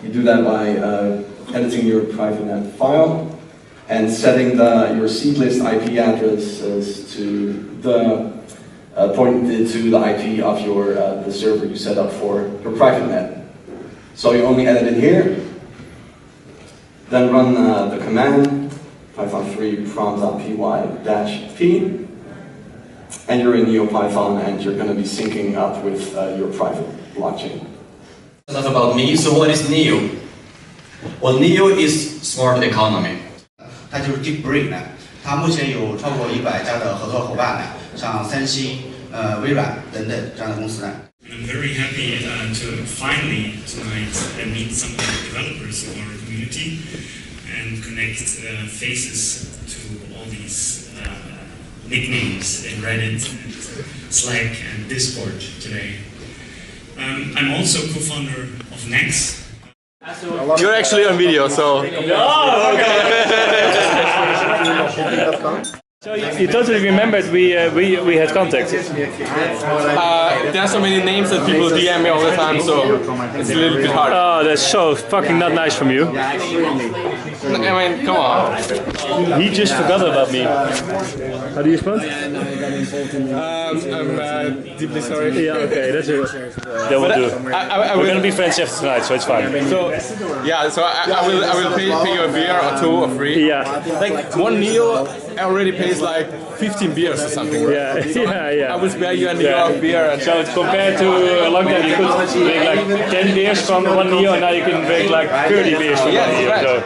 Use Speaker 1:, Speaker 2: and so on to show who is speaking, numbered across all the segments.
Speaker 1: You do that by editing your private net file and setting your seed list IP addresses to the pointed to the IP of the server you set up for your private net. So you only edit it here, then run the command python3 prom.py-p, and you're in NeoPython and you're going to be syncing up with your private blockchain.
Speaker 2: Enough about me. So what is NEO? Well, NEO is smart economy.
Speaker 3: 它就是 Brink 呢，它目前有超过100家的合作伙伴呢，像三星、微软等等这样的公司呢。
Speaker 4: I'm very happy to finally tonight meet some of the developers of our community and connect faces to all these nicknames in Reddit and Slack and Discord today. I'm also co-founder of Nex.
Speaker 5: You're actually on video, so...
Speaker 4: Oh,
Speaker 5: okay.
Speaker 6: So you totally remembered we had contact.
Speaker 5: There are so many names that people DM me all the time, so it's a little bit hard.
Speaker 6: Oh, that's so fucking not nice from you.
Speaker 5: I mean, come on.
Speaker 6: He just forgot about me. How do you respond?
Speaker 5: I'm deeply sorry.
Speaker 6: Yeah, okay, that will do. We're gonna be friends after tonight, so it's fine.
Speaker 5: So yeah, so I will pay you a beer or 2 or 3.
Speaker 6: Yeah.
Speaker 5: Like one NEO already pays like 15 beers or something. Right?
Speaker 6: Yeah.
Speaker 5: I will spare you a NEO of beer. And
Speaker 6: so compared to a long time, you could drink like 10 beers from one NEO, and now you can drink like 30 beers from one NEO.
Speaker 5: Right.
Speaker 6: So.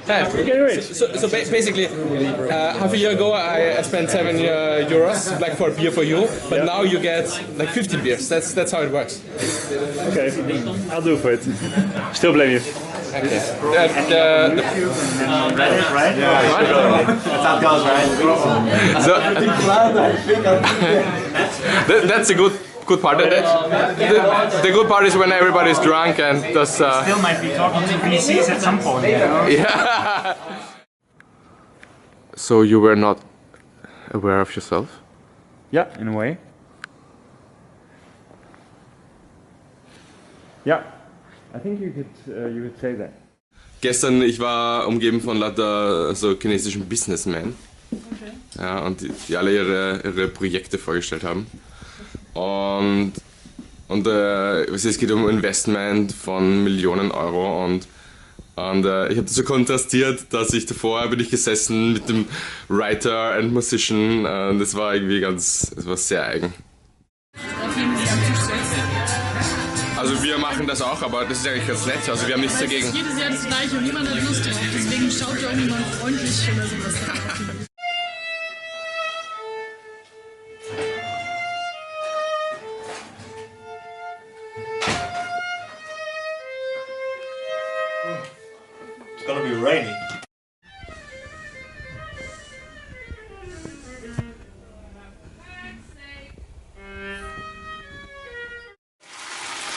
Speaker 5: Yeah.
Speaker 6: Okay,
Speaker 5: so basically, half a year ago I spent 7 euros like for a beer for you, but now you get like 15 beers. That's how it works.
Speaker 6: Okay, I'll do for it. Still blame you.
Speaker 5: Okay.
Speaker 3: Reddit, right? Yeah. That's how it goes, right?
Speaker 5: That's a good part. The good part is when everybody's drunk and does.
Speaker 4: Still might be talking to VCs at some point. You know?
Speaker 5: Yeah. So you were not aware of yourself?
Speaker 6: Yeah, in a way. Yeah, I think you could say that.
Speaker 5: Gestern, ich war umgeben von lauter so chinesischen Businessmen. Okay. Ja, und die alle ihre Projekte vorgestellt haben. Und es geht um Investment von Millionen Euro und ich habe das so kontrastiert, dass ich davor bin ich gesessen mit dem Writer and Musician und das war irgendwie es war sehr eigen. Also wir machen das auch, aber das ist eigentlich ganz nett, also wir haben nichts dagegen.
Speaker 7: Jedes Jahr das gleiche und niemand hat Lust drauf, deswegen schaut ihr auch niemand freundlich oder sowas.
Speaker 4: It's gonna be raining.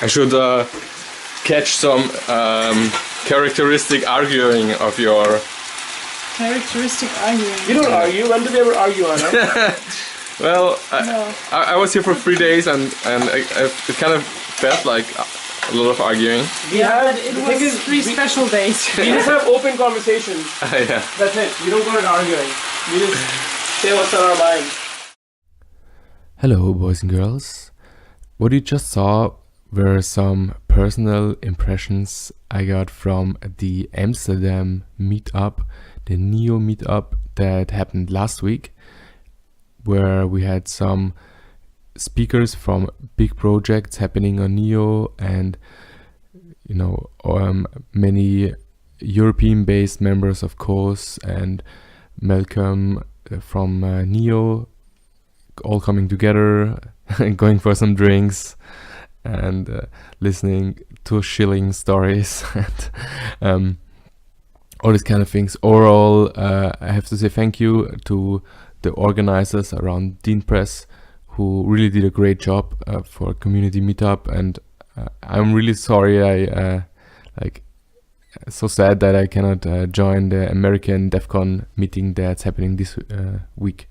Speaker 5: I should catch some characteristic arguing of your...
Speaker 7: Characteristic arguing.
Speaker 6: You don't argue. When do we ever argue on it?
Speaker 5: Well, I was here for 3 days and it kind of felt like a lot of arguing.
Speaker 7: Yeah, but it was 3 special days.
Speaker 6: We just have open conversations.
Speaker 5: Yeah.
Speaker 6: That's it. We don't go to arguing. We just say what's on our mind.
Speaker 8: Hello, boys and girls. What you just saw were some personal impressions I got from the Amsterdam meetup, the NEO meetup that happened last week, where we had some speakers from big projects happening on NEO and many European-based members, of course, and Malcolm from NEO all coming together and going for some drinks and listening to shilling stories and all these kind of things. Overall, I have to say thank you to the organizers around deanpress who really did a great job for community meetup, and I'm really sorry so sad that I cannot join the American DEF CON meeting that's happening this week.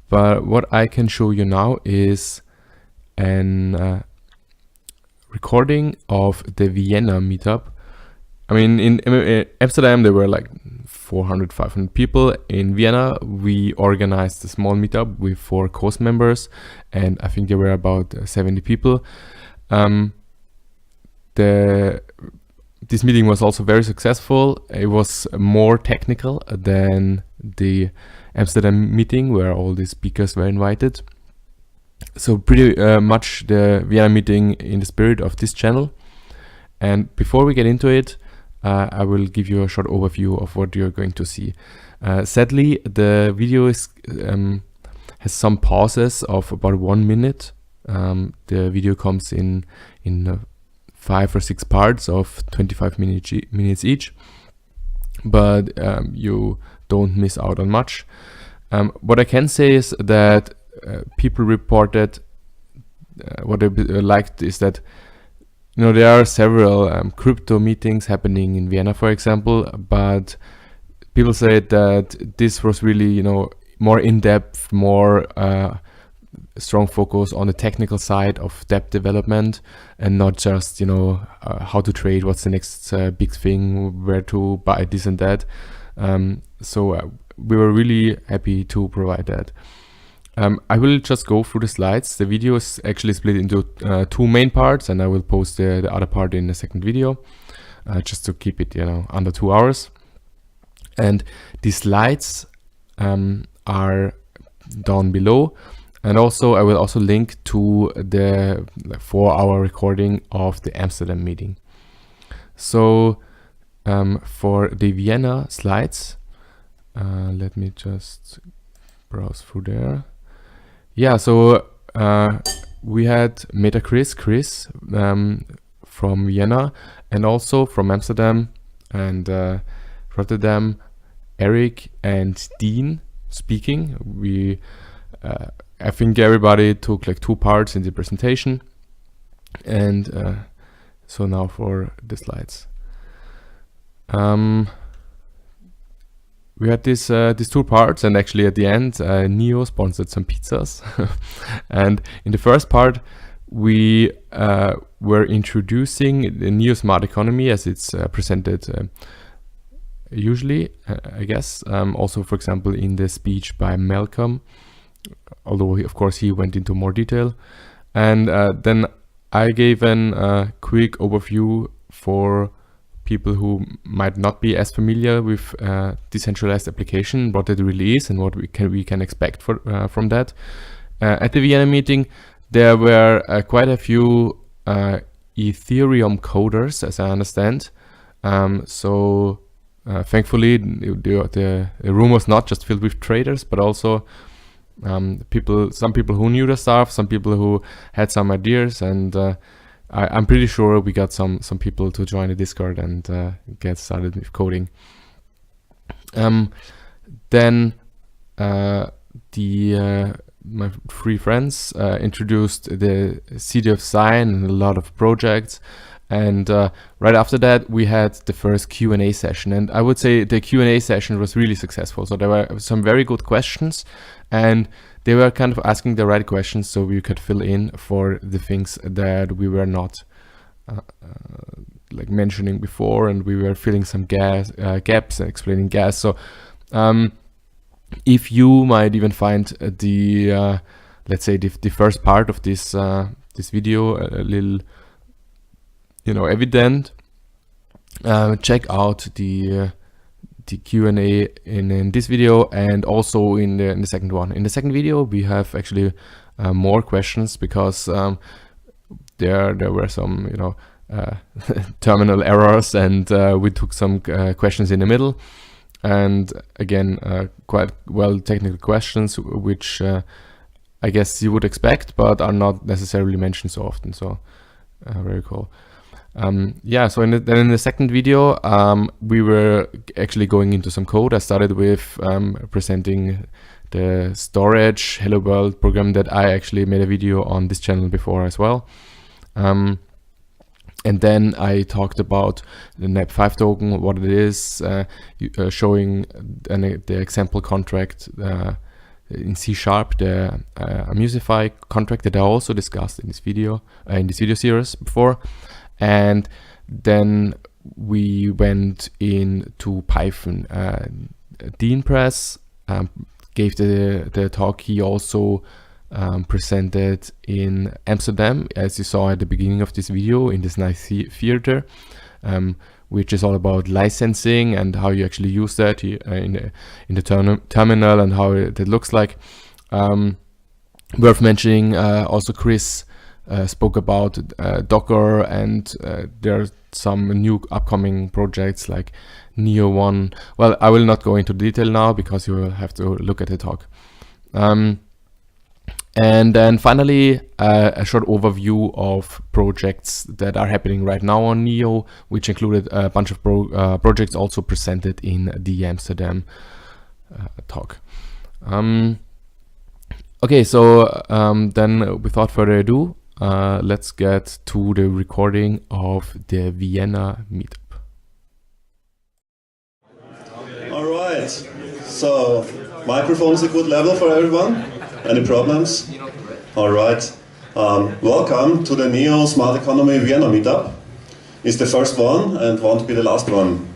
Speaker 8: But what I can show you now is an recording of the Vienna meetup I mean, in Amsterdam there were like 400, 500 people. In Vienna we organized a small meetup with 4 course members, and I think there were about 70 people. This meeting was also very successful. It was more technical than the Amsterdam meeting, where all the speakers were invited. So pretty much the Vienna meeting in the spirit of this channel. And before we get into it, I will give you a short overview of what you're going to see. Sadly, the video has some pauses of about 1 minute. The video comes in 5 or 6 parts of 25 minutes each, but you don't miss out on much. What I can say is that people reported what they liked is that, you know, there are several crypto meetings happening in Vienna, for example, but people said that this was really, you know, more in-depth, more strong focus on the technical side of debt development, and not just, you know, how to trade, what's the next big thing, where to buy this and that. So we were really happy to provide that. I will just go through the slides. The video is actually split into 2 main parts, and I will post the other part in the second video, just to keep it, you know, under 2 hours. And the slides are down below, and also I will also link to the 4-hour recording of the Amsterdam meeting. So for the Vienna slides, let me just browse through there. Yeah, so we had Chris from Vienna, and also from Amsterdam and Rotterdam, Erik and Dean speaking. We I think everybody took like 2 parts in the presentation, and so now for the slides. We had these 2 parts, and actually at the end NEO sponsored some pizzas. And in the first part we were introducing the NEO Smart Economy as it's presented usually, I guess. Also, for example, in the speech by Malcolm, although of course he went into more detail. And then I gave a quick overview for people who might not be as familiar with decentralized application, what it really is and what we can expect from that. At the Vienna meeting there were quite a few Ethereum coders, as I understand. So thankfully the room was not just filled with traders, but also some people who knew the stuff, some people who had some ideas, and I'm pretty sure we got some people to join the Discord and get started with coding. Then my 3 friends introduced the City of Sign and a lot of projects, and right after that we had the first Q&A session, and I would say the Q&A session was really successful. So there were some very good questions, and they were kind of asking the right questions, so we could fill in for the things that we were not like mentioning before, and we were filling some gaps and explaining gas. So if you might even find the let's say the first part of this video a little, you know, evident, check out the Q&A in this video, and also in the second one. In the second video we have actually more questions, because there were some, you know, terminal errors, and we took some questions in the middle, and again quite well technical questions, which I guess you would expect but are not necessarily mentioned so often. So very cool. Yeah, so in the second video we were actually going into some code. I started with presenting the storage Hello World program that I actually made a video on this channel before as well. And then I talked about the NEP5 token, what it is, showing the example contract in C#, the Amusify contract that I also discussed in this video series before. And then we went into Python. Deanpress gave the talk. He also presented in Amsterdam, as you saw at the beginning of this video, in this nice theater, which is all about licensing and how you actually use that in the terminal and how that looks like. Worth mentioning, also Chris spoke about Docker, and there are some new upcoming projects like NEO 1. Well, I will not go into detail now because you will have to look at the talk. And then finally, a short overview of projects that are happening right now on NEO, which included a bunch of projects also presented in the Amsterdam talk. Okay, so then without further ado, let's get to the recording of the Vienna meetup.
Speaker 9: All right, so microphone is a good level for everyone. Any problems? All right. Welcome to the NEO Smart Economy Vienna meetup. It's the first one and won't be the last one.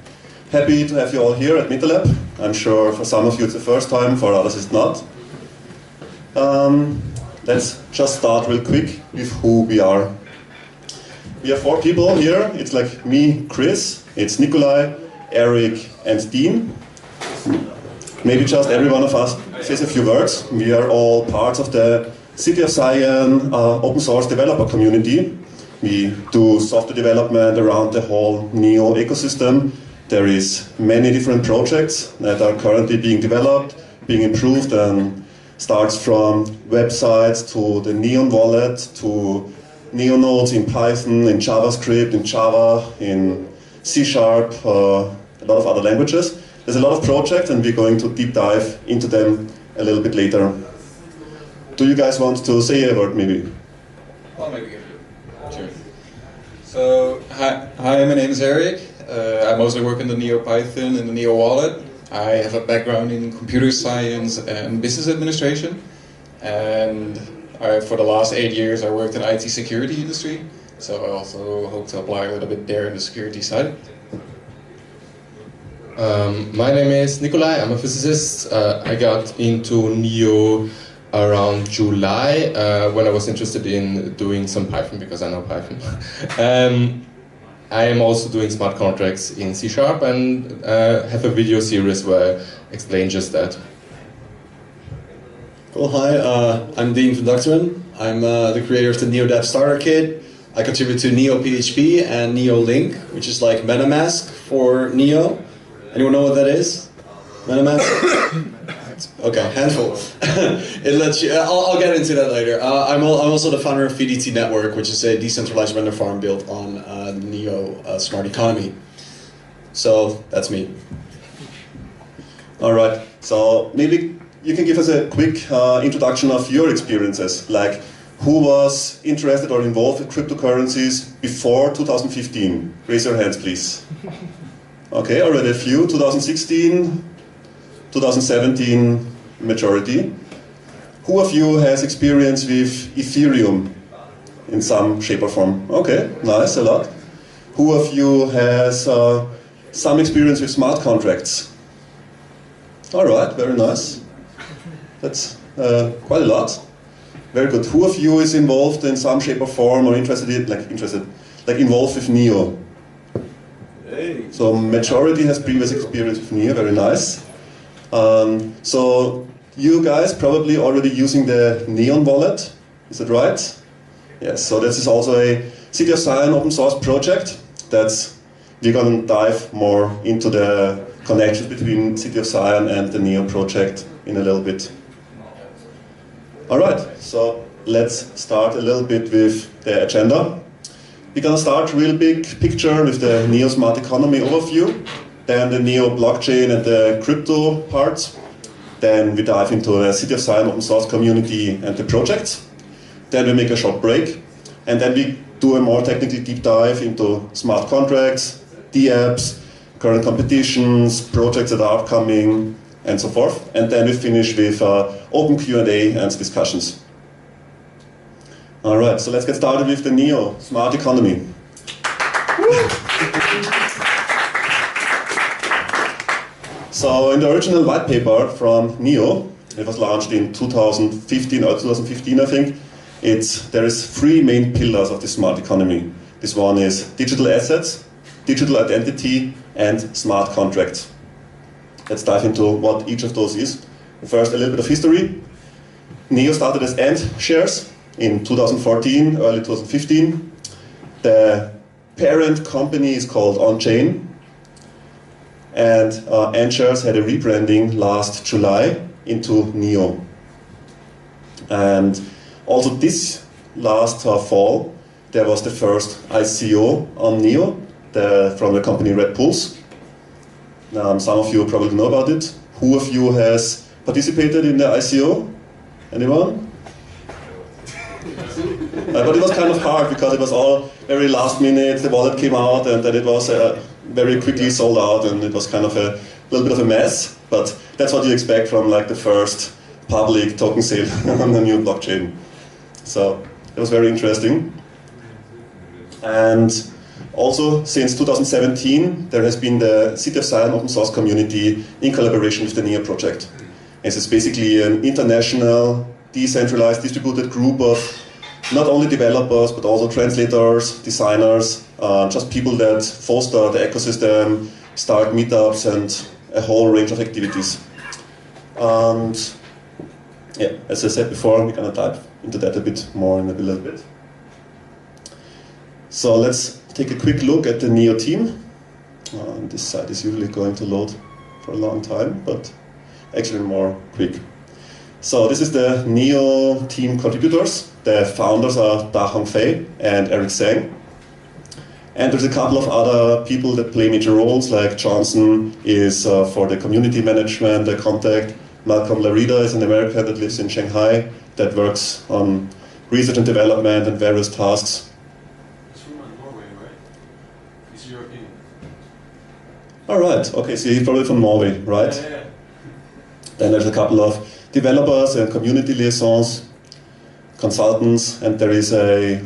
Speaker 9: Happy to have you all here at MeetuP. I'm sure for some of you it's the first time, for others it's not. Let's just start real quick with who we are. We have 4 people here. It's like me, Chris. It's Nikolaj, Erik, and Dean. Maybe just every one of us says a few words. We are all parts of the City of Zion open source developer community. We do software development around the whole NEO ecosystem. There is many different projects that are currently being developed, being improved, and starts from websites to the Neon wallet to Neo nodes in Python, in JavaScript, in Java, in C#, a lot of other languages. There's a lot of projects and we're going to deep dive into them a little bit later. Do you guys want to say a word maybe?
Speaker 10: Well, maybe give you. Sure. So, hi, my name is Erik. I mostly work in the NEO Python and the NEO wallet. I have a background in computer science and business administration. And for the last 8 years I worked in IT security industry. So I also hope to apply a little bit there in the security side.
Speaker 5: My name is Nikolaj. I'm a physicist. I got into NEO around July when I was interested in doing some Python because I know Python. I am also doing smart contracts in C# and have a video series where I explain just that.
Speaker 11: Cool, hi, I'm Dean from Dugteren. I'm the creator of the NEO Dev Starter Kit. I contribute to NEO PHP and NEO Link, which is like MetaMask for NEO. Anyone know what that is? MetaMask? Okay, handful. It lets you. I'll get into that later. I'm also the founder of VDT Network, which is a decentralized render farm built on NEO Smart Economy. So that's me.
Speaker 9: All right. So maybe you can give us a quick introduction of your experiences, like who was interested or involved with cryptocurrencies before 2015? Raise your hands, please. Okay, already a few. 2016, 2017, majority. Who of you has experience with Ethereum in some shape or form? Okay, nice, a lot. Who of you has some experience with smart contracts? All right, very nice. That's quite a lot. Very good. Who of you is involved in some shape or form or involved with NEO? Hey. So majority has previous experience with NEO, very nice. So you guys probably already using the Neon wallet, is that right? Yes, so this is also a City of Zion open source project. We're going to dive more into the connections between City of Zion and the NEO project in a little bit. All right, so let's start a little bit with the agenda. We're going to start real big picture with the NEO Smart Economy overview, then the NEO blockchain and the crypto parts. Then we dive into the City of Zion open source community and the projects. Then we make a short break, and then we do a more technically deep dive into smart contracts, D-apps, current competitions, projects that are upcoming, and so forth. And then we finish with open Q&A and discussions. All right, so let's get started with the NEO Smart Economy. So in the original white paper from NEO, it was launched in 2015 or 2015, I think. There is 3 main pillars of the smart economy. This one is digital assets, digital identity, and smart contracts. Let's dive into what each of those is. First, a little bit of history. NEO started as Ant shares in 2014, early 2015. The parent company is called On-Chain. And Ant shares had a rebranding last July into NEO. And also this last fall, there was the first ICO on NEO from the company Red Pulse. Some of you probably know about it. Who of you has participated in the ICO? Anyone? But it was kind of hard because it was all very last minute. The wallet came out and then it was very quickly sold out, and it was kind of a little bit of a mess. But that's what you expect from like the first public token sale on the new blockchain. So it was very interesting. And also, since 2017, there has been the City of Zion open source community in collaboration with the NEO project. This is basically an international, decentralized, distributed group of not only developers, but also translators, designers, just people that foster the ecosystem, start meetups, and a whole range of activities. And yeah, as I said before, we're going to dive into that a bit more in a little bit. So let's take a quick look at the NEO team. This site is usually going to load for a long time, but actually more quick. So this is the NEO team contributors. The founders are Dugteren and Erik. And there's a couple of other people that play major roles, like Johnson is for the community management, the contact. Malcolm Larida is an American that lives in Shanghai that works on research and development and various tasks.
Speaker 12: He's from Norway, right? He's European.
Speaker 9: All right, okay, so he's probably from Norway, right?
Speaker 12: Yeah.
Speaker 9: Then there's a couple of developers and community liaisons, consultants, and there is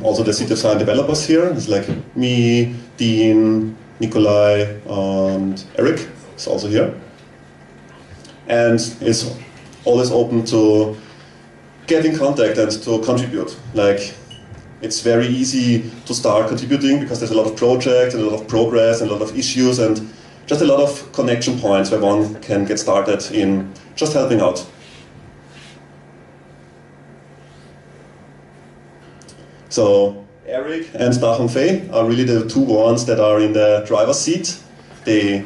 Speaker 9: also the City of Zion developers here. It's like me, Dean, Nikolaj, and Erik is also here. And is always open to get in contact and to contribute. Like, it's very easy to start contributing because there's a lot of projects and a lot of progress and a lot of issues and just a lot of connection points where one can get started in just helping out. So Erik and Dugteren are really the two ones that are in the driver's seat. They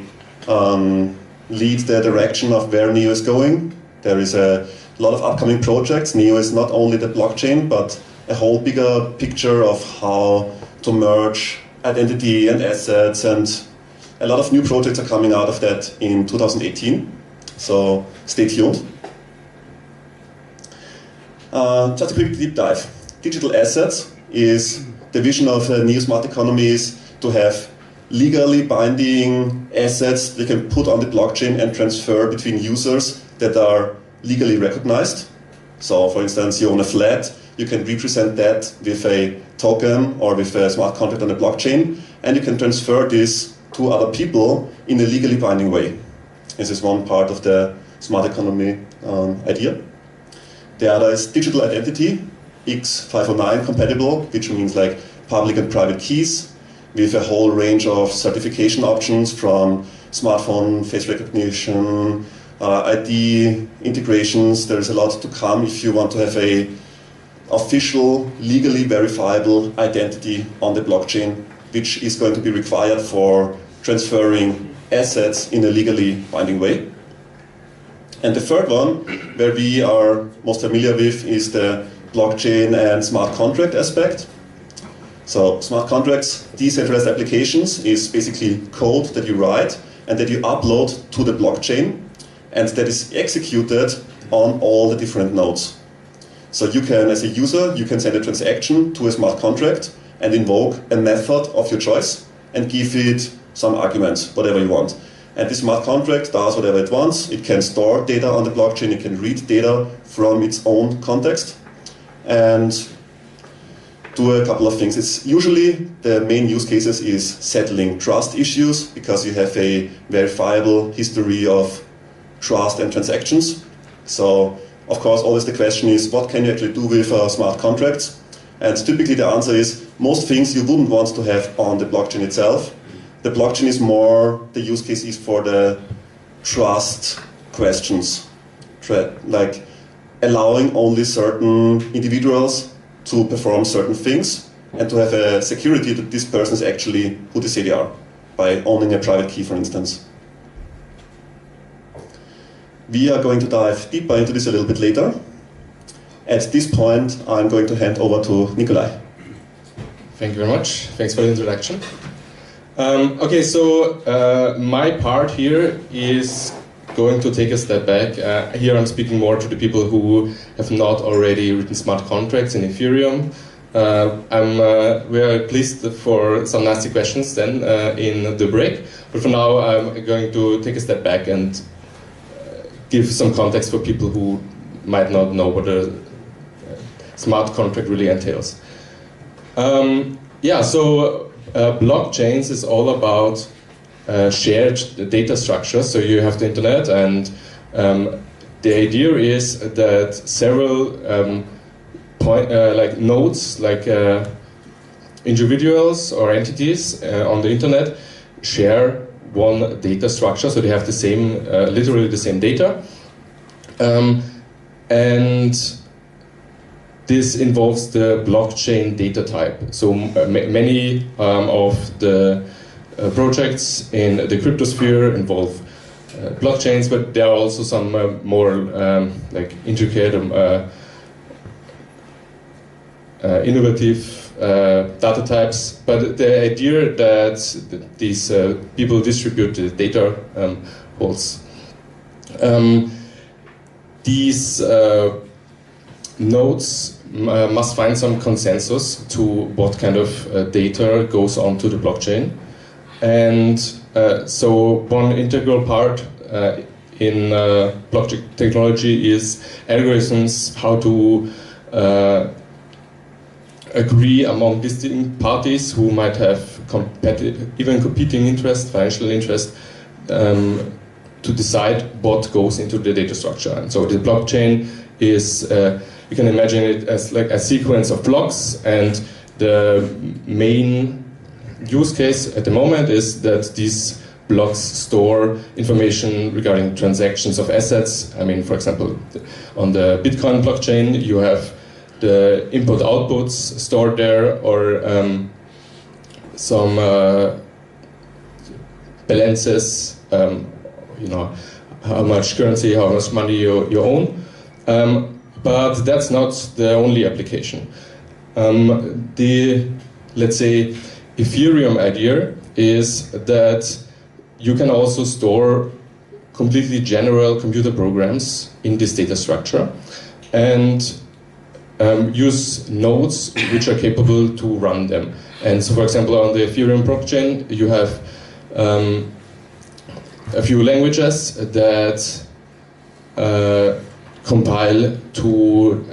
Speaker 9: lead the direction of where NEO is going. There is a lot of upcoming projects. NEO is not only the blockchain, but a whole bigger picture of how to merge identity and assets, and a lot of new projects are coming out of that in 2018. So stay tuned. Just a quick deep dive. Digital assets is the vision of the NEO Smart Economy is to have legally binding assets they can put on the blockchain and transfer between users that are legally recognized. So for instance, you own a flat, you can represent that with a token or with a smart contract on the blockchain, and you can transfer this to other people in a legally binding way. This is one part of the smart economy idea. The other is digital identity, X509 compatible, which means like public and private keys, with a whole range of certification options from smartphone, face recognition, ID integrations. There is a lot to come if you want to have a official, legally verifiable identity on the blockchain, which is going to be required for transferring assets in a legally binding way. And the third one, where we are most familiar with, is the blockchain and smart contract aspect. So smart contracts, decentralized applications, is basically code that you write and that you upload to the blockchain, and that is executed on all the different nodes. So you can, as a user, you can send a transaction to a smart contract and invoke a method of your choice and give it some arguments, whatever you want. And this smart contract does whatever it wants. It can store data on the blockchain, it can read data from its own context. And do a couple of things. It's usually the main use cases is settling trust issues because you have a verifiable history of trust and transactions. So, of course, always the question is, what can you actually do with smart contracts? And typically the answer is, most things you wouldn't want to have on the blockchain itself. The blockchain is more, the use case is for the trust questions, like allowing only certain individuals to perform certain things and to have a security that this person is actually who they say they are, by owning a private key, for instance. We are going to dive deeper into this a little bit later. At this point, I'm going to hand over to Nikolaj.
Speaker 5: Thank you very much. Thanks for the introduction. Okay, so my part here is going to take a step back. Here I'm speaking more to the people who have not already written smart contracts in Ethereum. I'm very pleased for some nasty questions then in the break, but for now I'm going to take a step back and give some context for people who might not know what a smart contract really entails. Blockchains is all about shared data structures. So you have the internet, and the idea is that several like nodes, like individuals or entities on the internet, share one data structure. So they have the same, literally the same data, and this involves the blockchain data type. So many of the projects in the cryptosphere involve blockchains, but there are also some more like intricate, innovative data types. But the idea that these people distribute the data holds. These nodes must find some consensus to what kind of data goes onto the blockchain. And so one integral part in blockchain technology is algorithms, how to agree among distinct parties who might have even competing interests, financial interests, to decide what goes into the data structure. And so the blockchain is, you can imagine it as like a sequence of blocks, and the main use case at the moment is that these blocks store information regarding transactions of assets. I mean, for example, on the Bitcoin blockchain, you have the input-outputs stored there, or some balances, you know, how much currency, how much money you own. But that's not the only application. Let's say, Ethereum idea is that you can also store completely general computer programs in this data structure and use nodes which are capable to run them. And so, for example, on the Ethereum blockchain, you have a few languages that compile to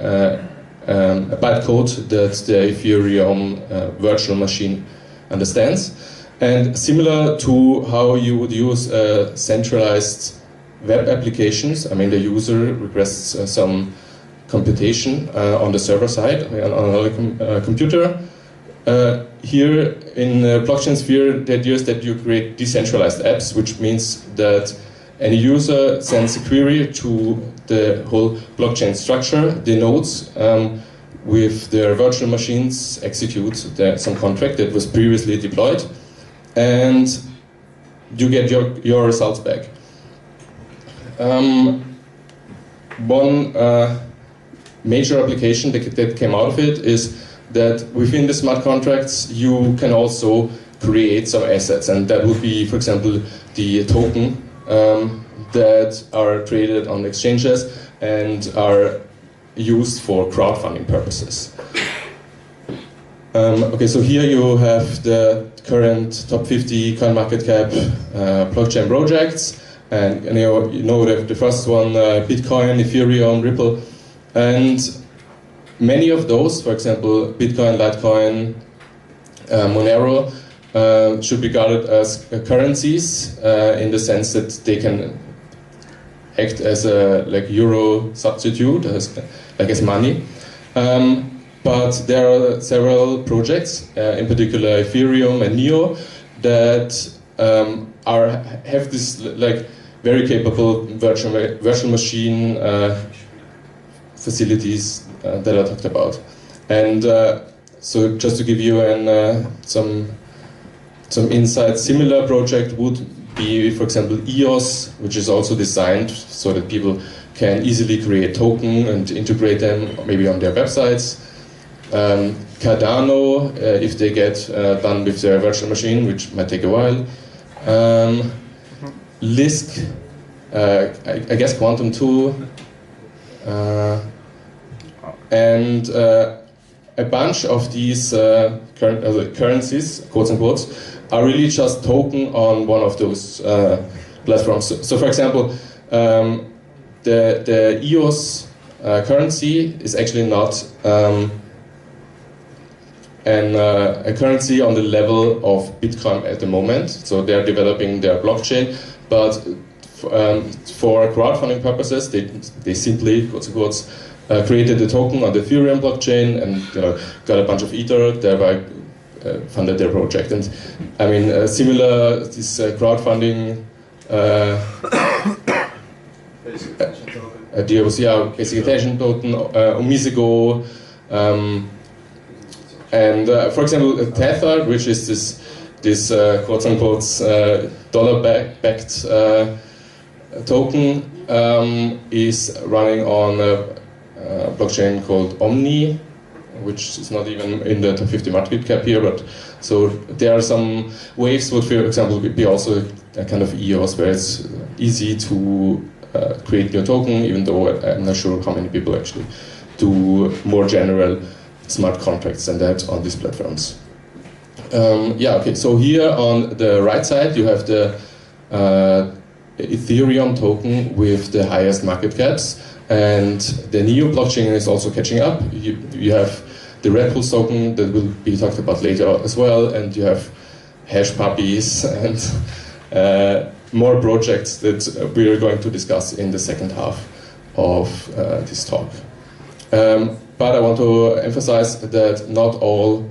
Speaker 5: a bytecode that the Ethereum virtual machine understands. And similar to how you would use centralized web applications, I mean, the user requests some computation on the server side, on another computer. Here in the blockchain sphere, the idea is that you create decentralized apps, which means that any user sends a query to the whole blockchain structure. The nodes with their virtual machines execute some contract that was previously deployed, and you get your results back. One major application that came out of it is that within the smart contracts you can also create some assets, and that would be, for example, the token that are traded on exchanges and are used for crowdfunding purposes. Okay, so here you have the current top 50 CoinMarketCap blockchain projects, and you know the first one, Bitcoin, Ethereum, Ripple, and many of those, for example, Bitcoin, Litecoin, Monero, should be regarded as currencies in the sense that they can act as a euro substitute, as money. But there are several projects, in particular Ethereum and NEO, that have this very capable virtual machine facilities that I talked about. And so just to give you some insight, similar project would be, for example, EOS, which is also designed so that people can easily create token and integrate them maybe on their websites. Cardano, if they get done with their virtual machine, which might take a while. Lisk, I guess Quantum 2, and a bunch of these currencies, quotes and quotes, are really just token on one of those platforms. So for example, the EOS currency is actually not a currency on the level of Bitcoin at the moment. So they are developing their blockchain, but for crowdfunding purposes, they simply, quotes and quotes, created a token on the Ethereum blockchain and got a bunch of Ether, thereby funded their project. And I mean, similar this crowdfunding basic attention token, Omisego, and for example, Tether, which is this quotes unquote dollar-backed token, is running on a blockchain called Omni, which is not even in the top 50 market cap here. But so there are some waves. Would, for example, be also a kind of EOS, where it's easy to create your token, even though I'm not sure how many people actually do more general smart contracts than that on these platforms. Okay, so here on the right side you have the Ethereum token with the highest market caps, and the NEO blockchain is also catching up. You have the Red Bull token that will be talked about later as well, and you have hash puppies and more projects that we are going to discuss in the second half of this talk. But I want to emphasize that not all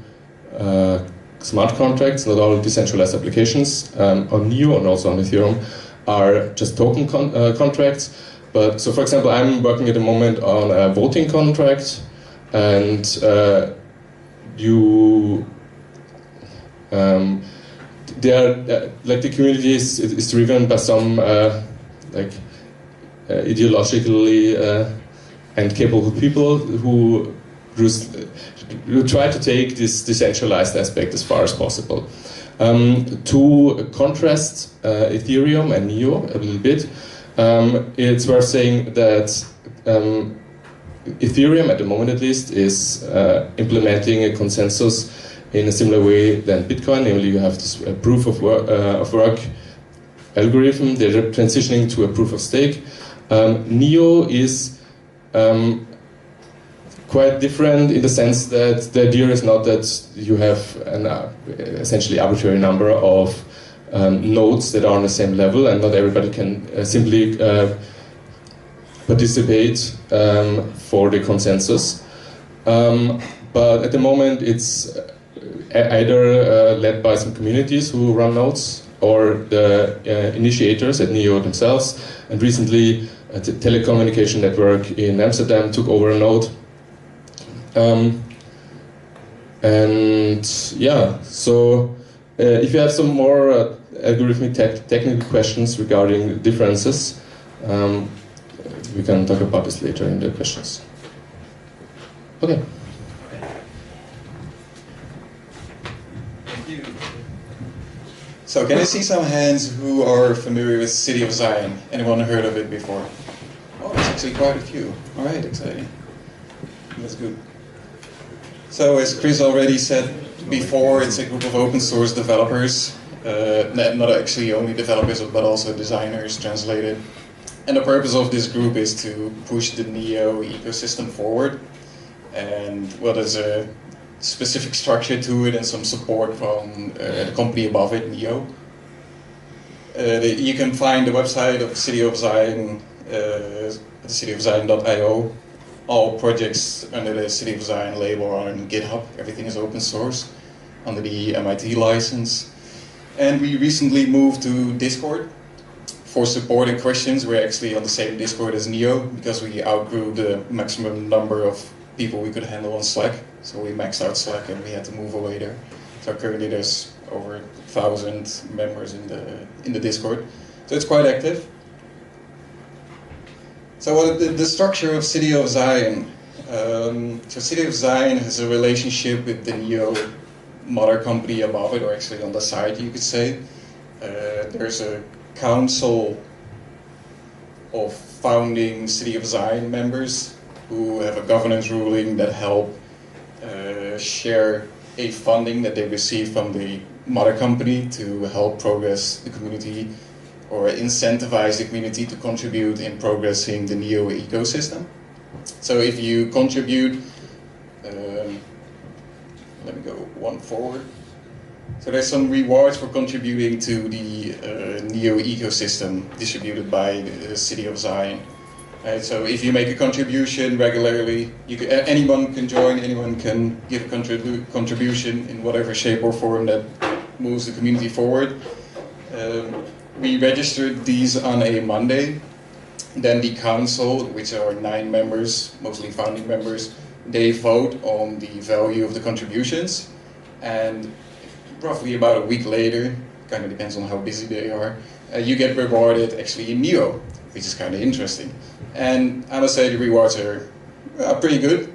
Speaker 5: smart contracts, not all decentralized applications on NEO and also on Ethereum are just token contracts. But so, for example, I'm working at the moment on a voting contract, and the community is driven by some ideologically and capable people who try to take this decentralized aspect as far as possible. To contrast Ethereum and NEO a little bit, it's worth saying that Ethereum, at the moment at least, is implementing a consensus in a similar way than Bitcoin. Namely, you have this proof of work algorithm. They're transitioning to a proof of stake. NEO is quite different in the sense that the idea is not that you have an essentially arbitrary number of nodes that are on the same level, and not everybody can simply participate for the consensus. But at the moment, it's either led by some communities who run nodes, or the initiators at NEO themselves. And recently, a telecommunication network in Amsterdam took over a node. So if you have some more algorithmic technical questions regarding the differences, we can talk about this later in the questions. Okay.
Speaker 10: Thank you. So can I see some hands who are familiar with City of Zion? Anyone heard of it before? Oh, there's actually quite a few. All right, exciting. That's good. So as Chris already said before, it's a group of open source developers, not actually only developers, but also designers, translated. And the purpose of this group is to push the NEO ecosystem forward. and well, there's a specific structure to it and some support from the company above it, NEO. You can find the website of the City of Zion at cityofzion.io. All projects under the City of Zion label are on GitHub. Everything is open source under the MIT license. And we recently moved to Discord for support and questions. We're actually on the same Discord as NEO because we outgrew the maximum number of people we could handle on Slack. So we maxed out Slack and we had to move away there. So currently there's over 1,000 members in the Discord. So it's quite active. So the structure of City of Zion. So City of Zion has a relationship with the NEO mother company above it, or actually on the side you could say. There's a council of founding City of Zion members who have a governance ruling that help share a funding that they receive from the mother company to help progress the community or incentivize the community to contribute in progressing the NEO ecosystem. So if you contribute, let me go one forward. So there's some rewards for contributing to the NEO ecosystem distributed by the City of Zion. Right, so if you make a contribution regularly, anyone can join, anyone can give a contribution in whatever shape or form that moves the community forward. We registered these on a Monday. Then the council, which are 9 members, mostly founding members, they vote on the value of the contributions. And roughly about a week later, kind of depends on how busy they are, you get rewarded actually in NEO, which is kind of interesting. And I must say the rewards are pretty good.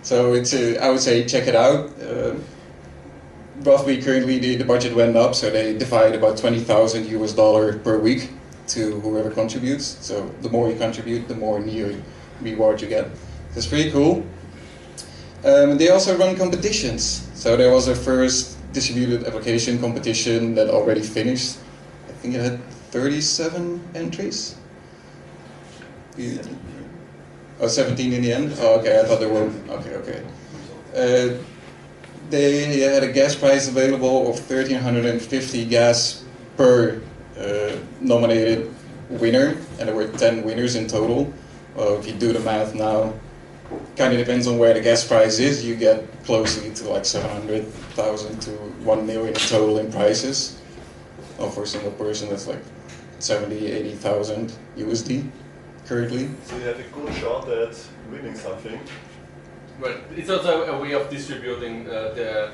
Speaker 10: So it's I would say check it out. Roughly currently the budget went up, so they divide about $20,000 per week to whoever contributes. So the more you contribute, the more NEO reward you get. That's pretty cool. They also run competitions. So there was a first distributed application competition that already finished. I think it had 37 entries. Oh, 17 in the end? Oh, okay, I thought there were, okay. They had a gas price available of 1,350 gas per nominated winner, and there were 10 winners in total. Well, if you do the math now, kind of depends on where the gas price is, you get closely to like 700,000 to 1 million total in prices. Well, for a single person, that's like 70, 80,000 USD currently.
Speaker 9: So you have a good shot at winning something.
Speaker 5: But it's also a way of distributing the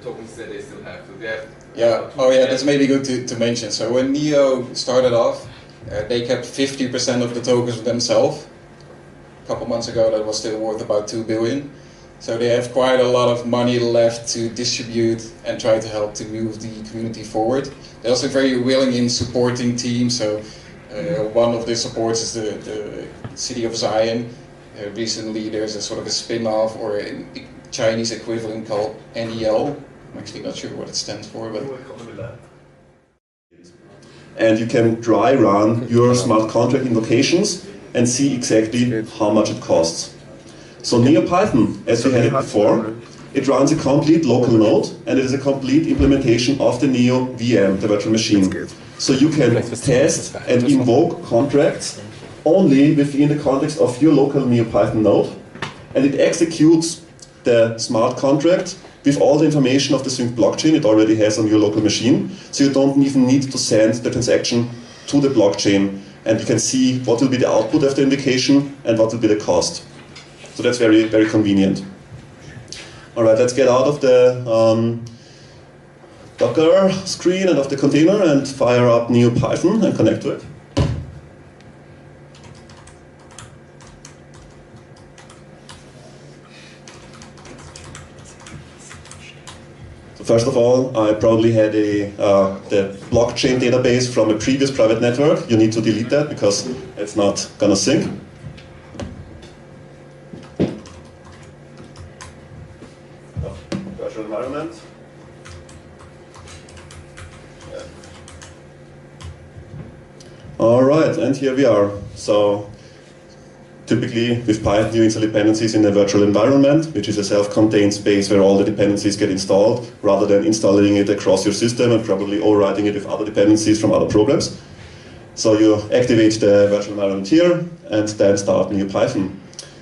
Speaker 5: tokens that they still have. So they have,
Speaker 10: yeah. Oh yeah, that's maybe good to mention. So when NEO started off, they kept 50% of the tokens themselves. A couple months ago, that was still worth about 2 billion. So they have quite a lot of money left to distribute and try to help to move the community forward. They're also very willing in supporting teams. So one of the supports is the City of Zion. Recently, there's a sort of a spin-off or a Chinese equivalent called NEO. I'm actually not sure what it stands for, but.
Speaker 9: And you can dry run your smart contract invocations and see exactly how much it costs. So NeoPython, as we had it before, it runs a complete local node, and it is a complete implementation of the NEO VM, the virtual machine. So you can test and invoke contracts only within the context of your local NeoPython node, and it executes the smart contract with all the information of the synced blockchain it already has on your local machine, so you don't even need to send the transaction to the blockchain, and you can see what will be the output of the invocation and what will be the cost. So that's very, very convenient. All right, let's get out of the Docker screen and of the container and fire up NeoPython and connect to it. First of all, I probably had the blockchain database from a previous private network. You need to delete that because it's not gonna sync. Virtual environment. Yeah. All right, and here we are. So Typically, with Python, you install dependencies in a virtual environment, which is a self-contained space where all the dependencies get installed, rather than installing it across your system and probably overwriting it with other dependencies from other programs. So you activate the virtual environment here, and then start NeoPython.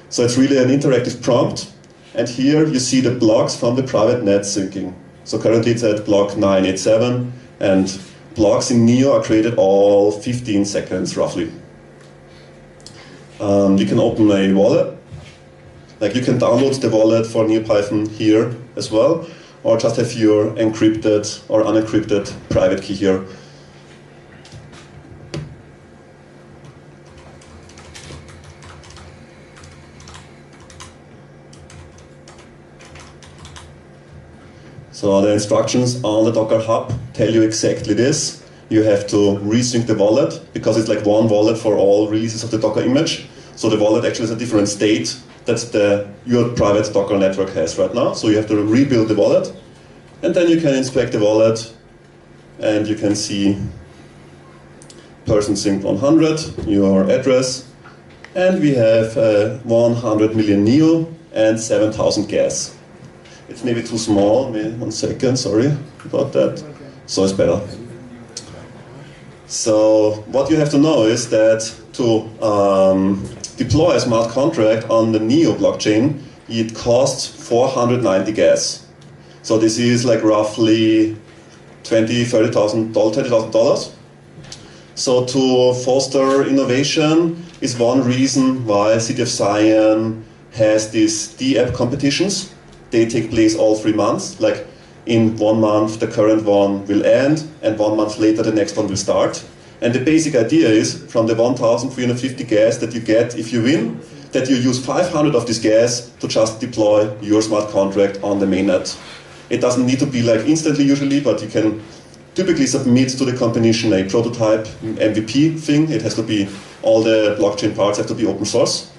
Speaker 9: So it's really an interactive prompt, and here you see the blocks from the private net syncing. So currently it's at block 987, and blocks in Neo are created all 15 seconds, roughly. You can open a wallet. Like you can download the wallet for NeoPython here as well, or just have your encrypted or unencrypted private key here. So the instructions on the Docker Hub tell you exactly this. You have to resync the wallet, because it's like one wallet for all releases of the Docker image. So the wallet actually is a different state that your private Docker network has right now. So you have to rebuild the wallet. And then you can inspect the wallet, and you can see person synced 100, your address. And we have 100 million NEO and 7,000 gas. It's maybe too small, maybe 1 second, sorry about that. So it's better. So what you have to know is that to deploy a smart contract on the NEO blockchain, it costs 490 gas. So this is like roughly $30,000. So to foster innovation is one reason why City of Zion has these D-app competitions. They take place all 3 months. Like in 1 month, the current one will end, and 1 month later, the next one will start. And the basic idea is, from the 1,350 gas that you get if you win, that you use 500 of this gas to just deploy your smart contract on the mainnet. It doesn't need to be like instantly usually, but you can typically submit to the competition a prototype MVP thing. It has to be, all the blockchain parts have to be open source.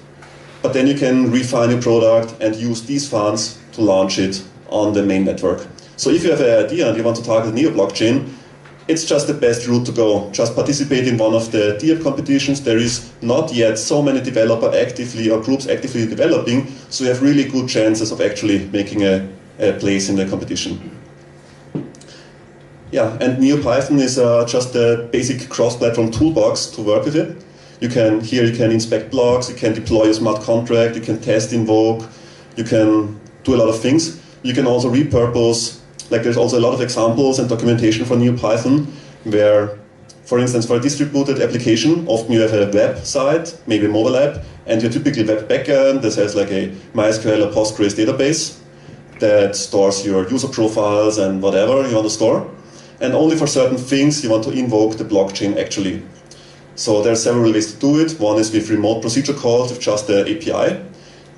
Speaker 9: But then you can refine your product and use these funds to launch it on the main network. So if you have an idea and you want to target Neo blockchain, it's just the best route to go. Just participate in one of the D-app competitions. There is not yet so many developers actively or groups actively developing, so you have really good chances of actually making a place in the competition. Yeah, and NeoPython is just a basic cross-platform toolbox to work with it. Here you can inspect blocks, you can deploy a smart contract, you can test invoke, you can do a lot of things. You can also repurpose, like there's also a lot of examples and documentation for NeoPython where, for instance, for a distributed application, often you have a website, maybe a mobile app, and your typical web backend that has like a MySQL or Postgres database that stores your user profiles and whatever you want to store. And only for certain things you want to invoke the blockchain actually. So there are several ways to do it. One is with remote procedure calls with just the API,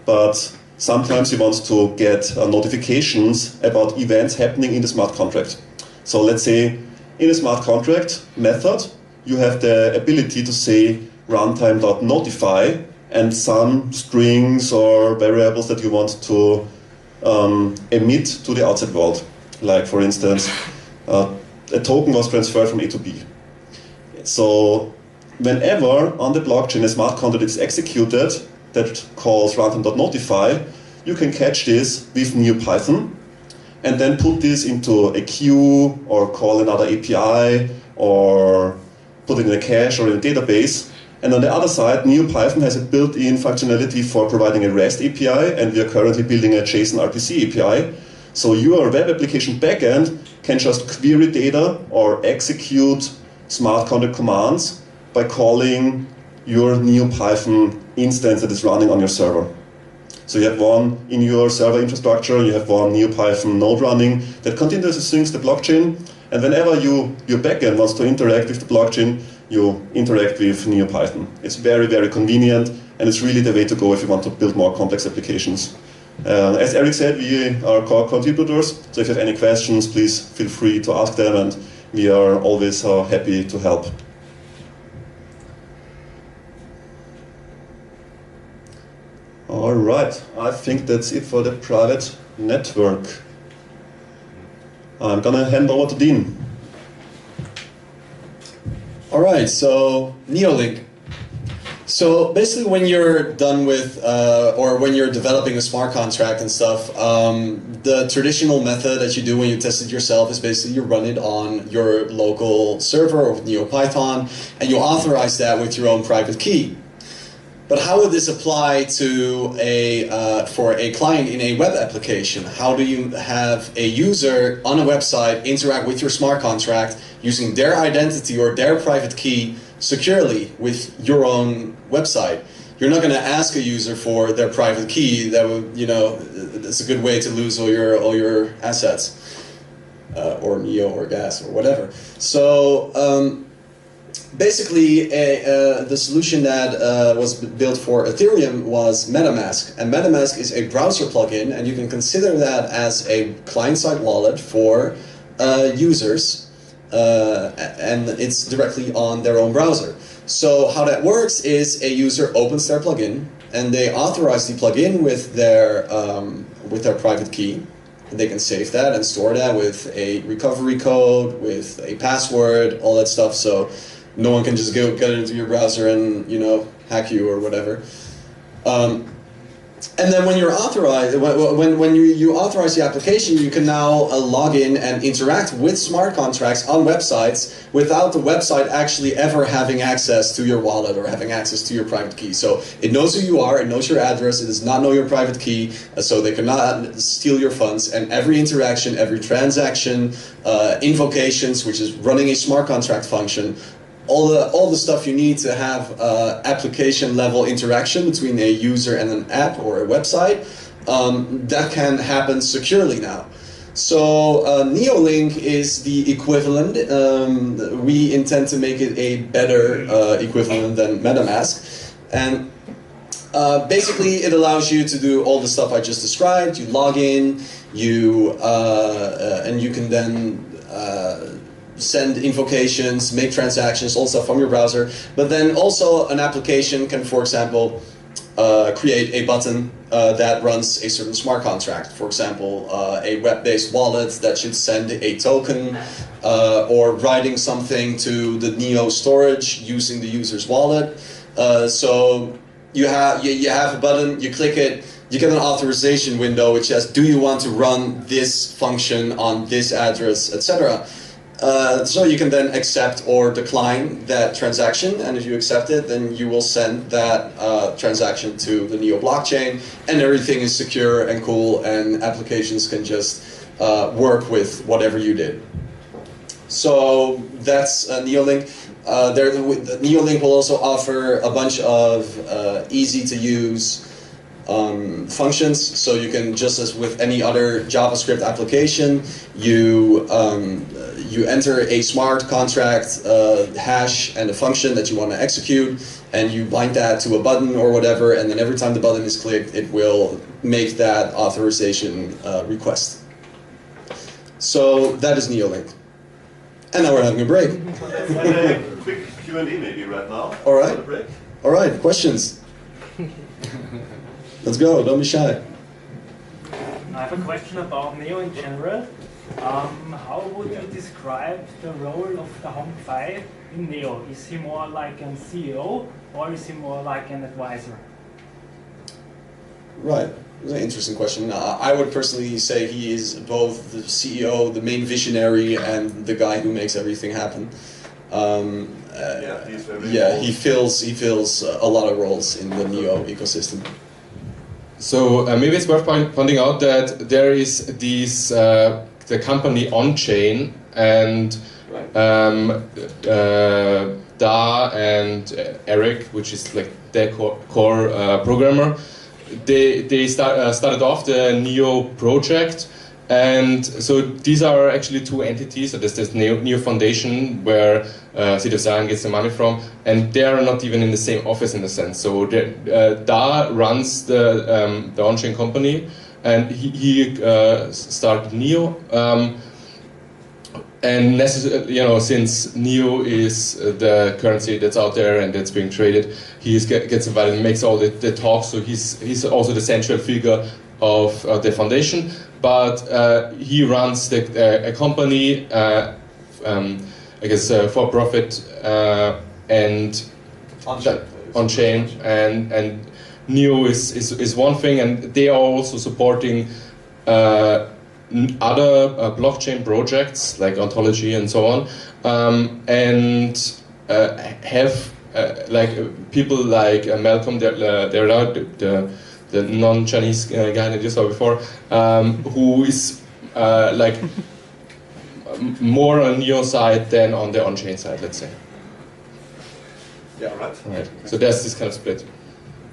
Speaker 9: but sometimes you want to get notifications about events happening in the smart contract. So let's say in a smart contract method, you have the ability to say runtime.notify and some strings or variables that you want to emit to the outside world. Like for instance, a token was transferred from A to B. So whenever on the blockchain a smart contract is executed that calls runtime.notify, you can catch this with NeoPython and then put this into a queue or call another API or put it in a cache or in a database. And on the other side, NeoPython has a built-in functionality for providing a REST API, and we are currently building a JSON RPC API. So your web application backend can just query data or execute smart contract commands by calling your NeoPython instance that is running on your server. So you have one in your server infrastructure, you have one NeoPython node running that continuously syncs the blockchain, and whenever your backend wants to interact with the blockchain, you interact with NeoPython. It's very, very convenient, and it's really the way to go if you want to build more complex applications. As Erik said, we are core contributors, so if you have any questions, please feel free to ask them, and we are always happy to help. All right, I think that's it for the private network. I'm gonna hand over to Dean.
Speaker 11: All right, so NeoLink. So basically, when you're done with, or when you're developing a smart contract and stuff, the traditional method that you do when you test it yourself is basically you run it on your local server or with NeoPython, and you authorize that with your own private key. But how would this apply to for a client in a web application? How do you have a user on a website interact with your smart contract using their identity or their private key securely with your own website? You're not going to ask a user for their private key. That would, that's a good way to lose all your assets, or NEO or gas or whatever. So basically, the solution that was built for Ethereum was MetaMask, and MetaMask is a browser plugin, and you can consider that as a client-side wallet for users. And it's directly on their own browser. So how that works is a user opens their plugin and they authorize the plugin with their private key. And they can save that and store that with a recovery code, with a password, all that stuff. So no one can just get into your browser and hack you or whatever. And then when you're authorized, when you authorize the application, you can now log in and interact with smart contracts on websites without the website actually ever having access to your wallet or having access to your private key. So it knows who you are, it knows your address, it does not know your private key, so they cannot steal your funds. And every interaction, every transaction, invocations, which is running a smart contract function, all the stuff you need to have application level interaction between a user and an app or a website, that can happen securely now. So NeoLink is the equivalent. We intend to make it a better equivalent than MetaMask. And basically it allows you to do all the stuff I just described. You log in, and you can then send invocations, make transactions, all stuff from your browser. But then also an application can, for example, create a button that runs a certain smart contract. For example, a web-based wallet that should send a token, or writing something to the NEO storage using the user's wallet. So you have a button, you click it, you get an authorization window which says, do you want to run this function on this address, etc. So you can then accept or decline that transaction, and if you accept it, then you will send that transaction to the NEO blockchain, and everything is secure and cool, and applications can just work with whatever you did. So that's NeoLink. The NeoLink will also offer a bunch of easy-to-use functions, so you can, just as with any other JavaScript application, you enter a smart contract hash and a function that you want to execute, and you bind that to a button or whatever, and then every time the button is clicked, it will make that authorization request. So that is NeoLink. And now we're having a break.
Speaker 9: And a quick Q&A maybe right now.
Speaker 11: All right. All right, questions? Let's go, don't be shy.
Speaker 13: I have a question about NEO in general. How would you describe the role of the Hong 5 in NEO? Is he more like a CEO or is he more like an advisor?
Speaker 11: Right, that's an interesting question. I would personally say he is both the CEO, the main visionary, and the guy who makes everything happen. He fills a lot of roles in the NEO ecosystem.
Speaker 5: So maybe it's worth pointing out that there is the company on-chain, and Da and Erik, which is like their core programmer, they started off the NEO project, and so these are actually two entities. So there's this NEO Foundation where City of Zion gets the money from, and they are not even in the same office in a sense. So Da runs the on-chain company, and he started NEO. And since NEO is the currency that's out there and that's being traded, he gets invited and makes all the talks. So he's also the central figure of the foundation. But he runs a company, I guess for profit, and on chain, and NEO is one thing, and they are also supporting other blockchain projects like Ontology and so on, and have like people like Malcolm, the non-Chinese guy that you saw before, who is like more on NEO side than on the on-chain side, let's say.
Speaker 1: Yeah, right.
Speaker 5: Right. So there's this kind of split.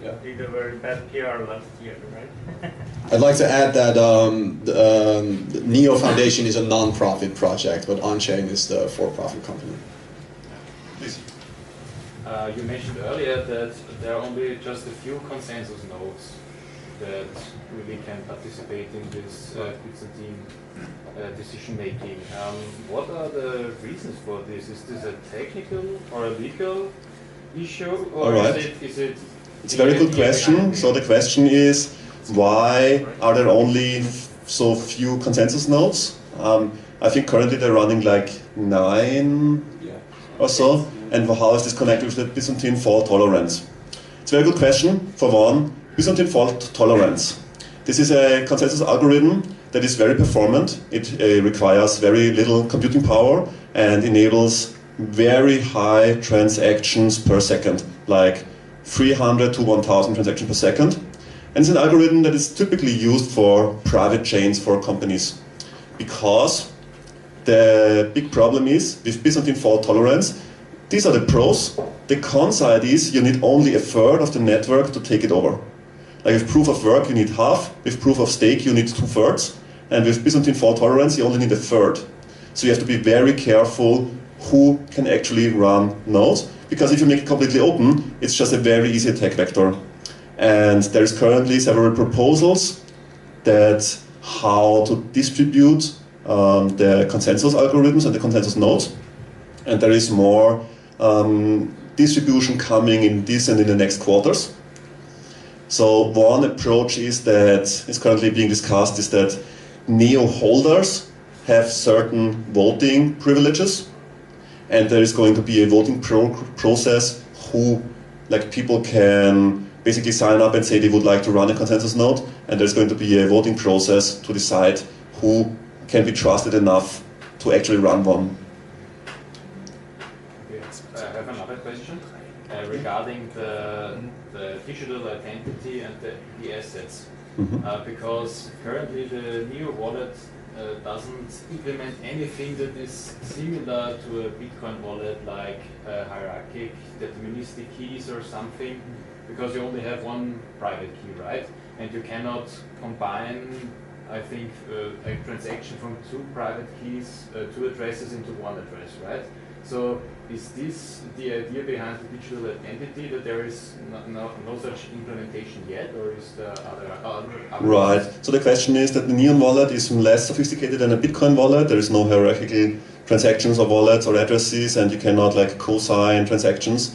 Speaker 13: Yeah. Did a very bad PR last year, right?
Speaker 11: I'd like to add that the NEO Foundation is a non-profit project, but on-chain is the for-profit company.
Speaker 1: Please.
Speaker 14: You mentioned earlier that there are only just a few consensus nodes that really can participate in this Byzantine decision making. What are the reasons for this? Is this a technical or a legal issue, or is it?
Speaker 9: It's a very good question. So the question is, why are there only so few consensus nodes? I think currently they're running like 9 or so. And how is this connected with the Byzantine fault tolerance? It's a very good question. For one, Byzantine fault tolerance. This is a consensus algorithm that is very performant. It requires very little computing power and enables very high transactions per second, like 300 to 1000 transactions per second. And it's an algorithm that is typically used for private chains for companies. Because the big problem is, with Byzantine fault tolerance, these are the pros. The con side is you need only a third of the network to take it over. Like with proof of work you need half, with proof of stake you need 2/3, and with Byzantine fault tolerance you only need a third. So you have to be very careful who can actually run nodes, because if you make it completely open, it's just a very easy attack vector. And there is currently several proposals that how to distribute the consensus algorithms and the consensus nodes. And there is more distribution coming in this and in the next quarters. So one approach is that is currently being discussed is that NEO holders have certain voting privileges, and there is going to be a voting process who, like, people can basically sign up and say they would like to run a consensus node, and there's going to be a voting process to decide who can be trusted enough to actually run one.
Speaker 14: I have another question regarding the digital identity and the assets. Because currently the NEO wallet doesn't implement anything that is similar to a Bitcoin wallet, like hierarchic deterministic keys or something, because you only have one private key, right? And you cannot combine, I think, a transaction from 2 private keys, 2 addresses into 1 address, right? So is this the idea behind the digital identity, that there is no such implementation yet, or is there other
Speaker 9: Right. So the question is that the Neon wallet is less sophisticated than a Bitcoin wallet. There is no hierarchical transactions or wallets or addresses, and you cannot like co-sign transactions.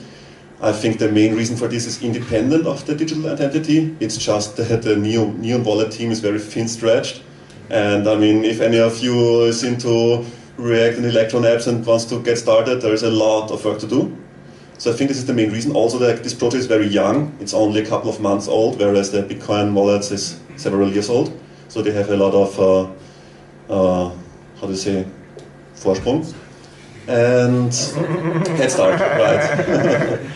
Speaker 9: I think the main reason for this is independent of the digital identity. It's just that the Neon wallet team is very thin-stretched. And I mean, if any of you is into React and Electron apps and wants to get started, there is a lot of work to do. So I think this is the main reason. Also, this project is very young. It's only a couple of months old, whereas the Bitcoin wallets is several years old. So they have a lot of, how do you say, Vorsprung. And head start, right?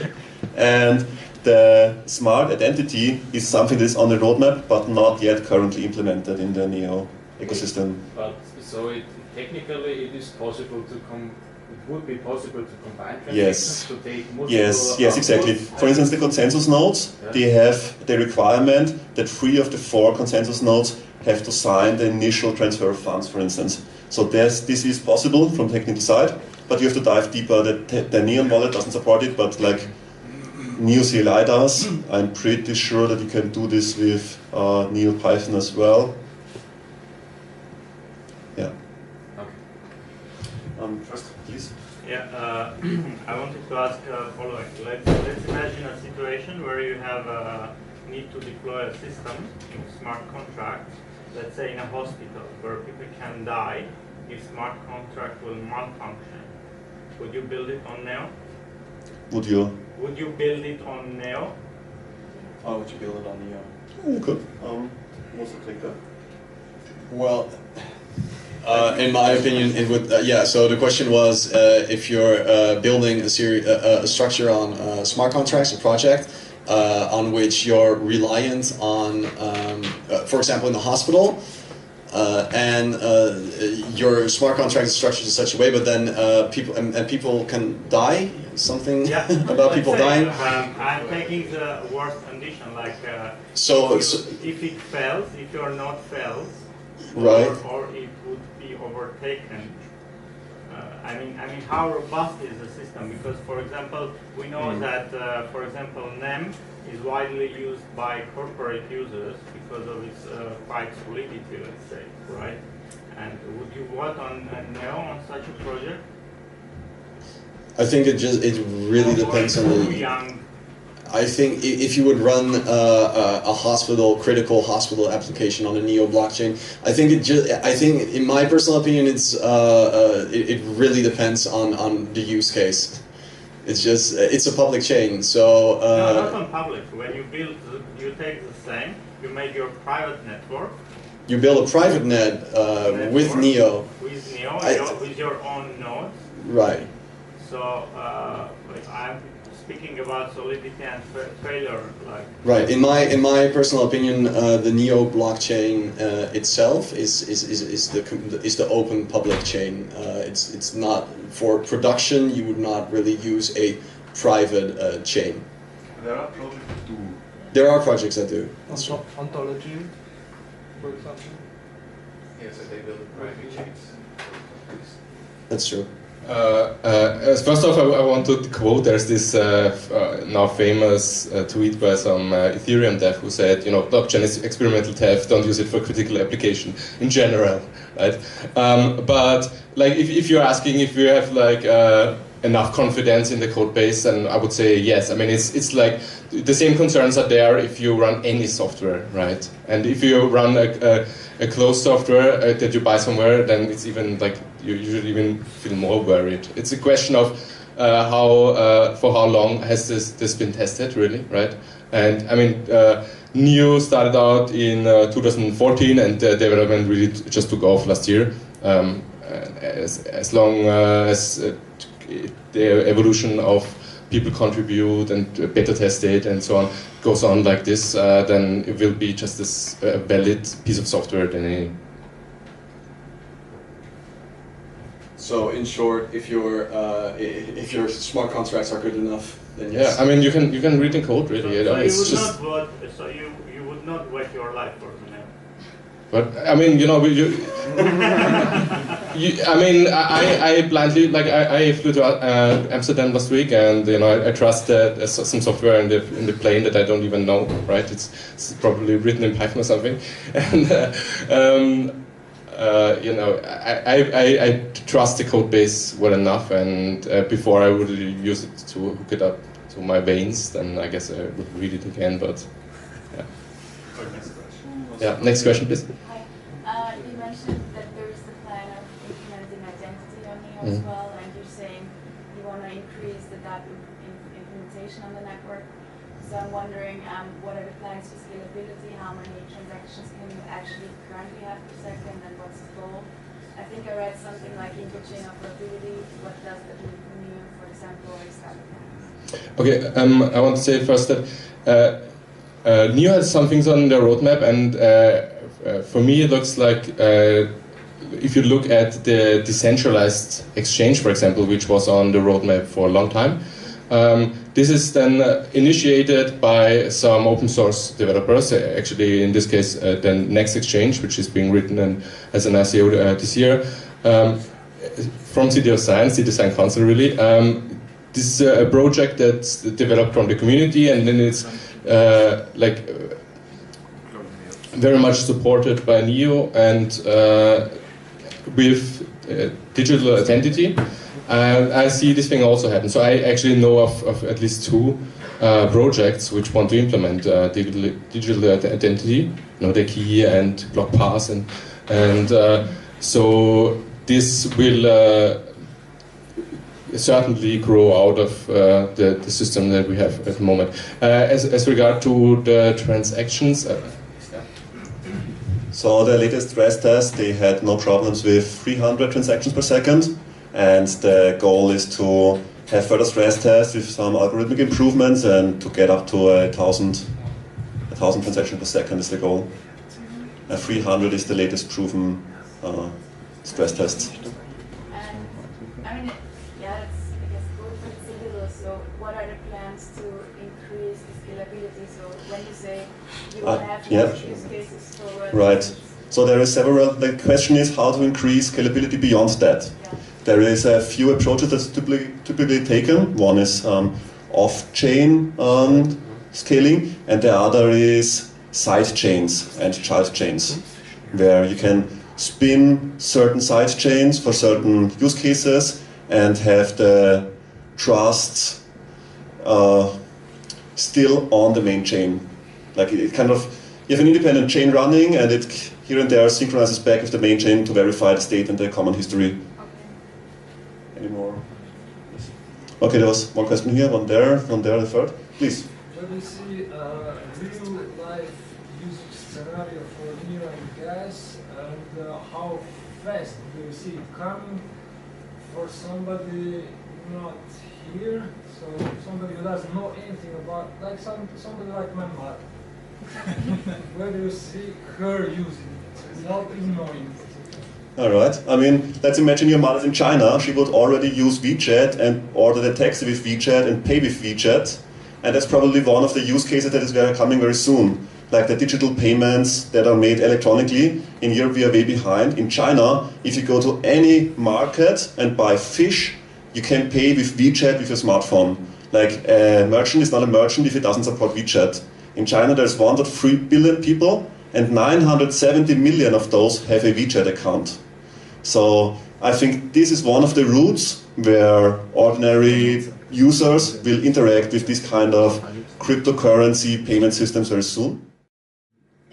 Speaker 9: And the smart identity is something that is on the roadmap, but not yet currently implemented in the NEO ecosystem.
Speaker 14: But so technically it is possible to it would be possible to combine transactions, to take multiple
Speaker 9: Yes, exactly. For instance, the consensus nodes, they have the requirement that 3 of the 4 consensus nodes have to sign the initial transfer of funds, for instance. So this is possible from technical side, but you have to dive deeper. The Neon wallet doesn't support it, but like Neo CLI does. I'm pretty sure that you can do this with Neo Python as well. Yeah.
Speaker 14: Okay.
Speaker 9: First, please.
Speaker 15: Yeah, I wanted to ask following. Let's imagine a situation where you have need to deploy a system, smart contract, let's say in a hospital, where people can die if smart contract will malfunction. Would you build it on NEO?
Speaker 9: would you?
Speaker 15: Would you build it on NEO?
Speaker 1: Oh, would you build it on NEO?
Speaker 9: Yeah, you could. What's the take that?
Speaker 11: Well, in my opinion, it would. Yeah. So the question was, if you're building a structure on smart contracts, a project on which you're reliant on, for example, in the hospital, and your smart contract is structured in such a way, but then people can die. Something about people dying.
Speaker 15: I'm taking the worst condition, like
Speaker 11: so
Speaker 15: if it fails, if you're not fails,
Speaker 11: right,
Speaker 15: or it would be overtaken. I mean, how robust is the system? Because, for example, we know that, for example, NEM is widely used by corporate users because of its quite solidity, let's say, right? And would you work on NEO on such a project?
Speaker 11: I think it really depends on the. I think if you would run a critical hospital application on a NEO blockchain, I think in my personal opinion, it really depends on the use case. It's a public chain, so.
Speaker 15: No, not on public. When you build, you take the same. You make your private network.
Speaker 11: You build a private network with NEO.
Speaker 15: With NEO, with your own nodes.
Speaker 11: Right.
Speaker 15: So, I'm speaking about solidity and failure.
Speaker 11: Right. In my personal opinion, the NEO blockchain itself is the open public chain. It's not for production. You would not really use a private chain.
Speaker 12: There are projects that do.
Speaker 11: There are projects that do.
Speaker 16: Ontology, for example.
Speaker 14: Yeah, so they build private chains.
Speaker 11: That's true.
Speaker 5: First off, I want to quote, there's this now famous tweet by some Ethereum dev who said, blockchain is experimental theft, don't use it for critical application in general, right? But like if you're asking if you have like enough confidence in the code base, and I would say yes. I mean, it's like the same concerns are there if you run any software, right? And if you run a closed software that you buy somewhere, then it's even like you should even feel more worried. It's a question of for how long has this been tested, really, right? And I mean, NEO started out in 2014, and the development really just took off last year. As long as the evolution of people contribute and beta test it and so on goes on like this, then it will be just as valid piece of software than any.
Speaker 1: So in short, if your smart contracts are good enough, then yes.
Speaker 5: Yeah, I mean you can read the code really.
Speaker 15: So you would not wait your life for the NEO.
Speaker 5: But I mean, I blindly I flew to Amsterdam last week, and I trust some software in the plane that I don't even know, right? It's probably written in Python or something, and I trust the code base well enough, and before I would use it to hook it up to my veins, then I guess I would read it again. But yeah. Yeah. Next question, please.
Speaker 17: Hi. You mentioned that there is the plan of implementing identity on NEO as well, and you're saying you want to increase the data implementation on the network. So I'm wondering, what are the plans for scalability? How many transactions can you actually currently have per second, and what's the goal? I think I read something like interchain operability. What does that mean for NEO, for example, or is that?
Speaker 5: Okay, I want to say first that NEO has some things on their roadmap, and for me it looks like if you look at the decentralized exchange, for example, which was on the roadmap for a long time, this is then initiated by some open source developers, actually in this case the Next Exchange, which is being written and as an ICO this year, from City of Science, the Design Council really. This is a project that's developed from the community, and then it's very much supported by NEO and with digital identity. I see this thing also happen. So I actually know of at least 2 projects which want to implement digital identity, the key and block pass, and so this will certainly grow out of the system that we have at the moment. As regard to the transactions,
Speaker 9: so the latest stress test, they had no problems with 300 transactions per second, and the goal is to have further stress tests with some algorithmic improvements and to get up to 1,000 transactions per second is the goal. 300 is the latest proven stress test.
Speaker 17: I mean, yeah, that's I guess good, but it's a little. So, what are the plans to increase the scalability? So, when you say you want to have use cases for
Speaker 9: right. So there is several. The question is how to increase scalability beyond that. Yeah. There is a few approaches that's typically taken. One is off-chain scaling, and the other is side chains and child chains, where you can spin certain side chains for certain use cases and have the trust still on the main chain. Like it kind of, you have an independent chain running and it here and there synchronizes back with the main chain to verify the state and the common history. Any more? Okay, there was one question here, one there, the third. Please.
Speaker 16: When you see a real-life usage scenario for NEO and gas, and how fast do you see it coming for somebody not here? So somebody who doesn't know anything about, like somebody like my mother. Where do you see her using it without even knowing it?
Speaker 9: All right. I mean, let's imagine your mother's in China. She would already use WeChat and order the taxi with WeChat and pay with WeChat. And that's probably one of the use cases that is coming very soon. Like the digital payments that are made electronically. In Europe, we are way behind. In China, if you go to any market and buy fish, you can pay with WeChat with your smartphone. Like a merchant is not a merchant if it doesn't support WeChat. In China, there's 1.3 billion people, and 970 million of those have a WeChat account. So I think this is one of the routes where ordinary users will interact with this kind of cryptocurrency payment systems very soon.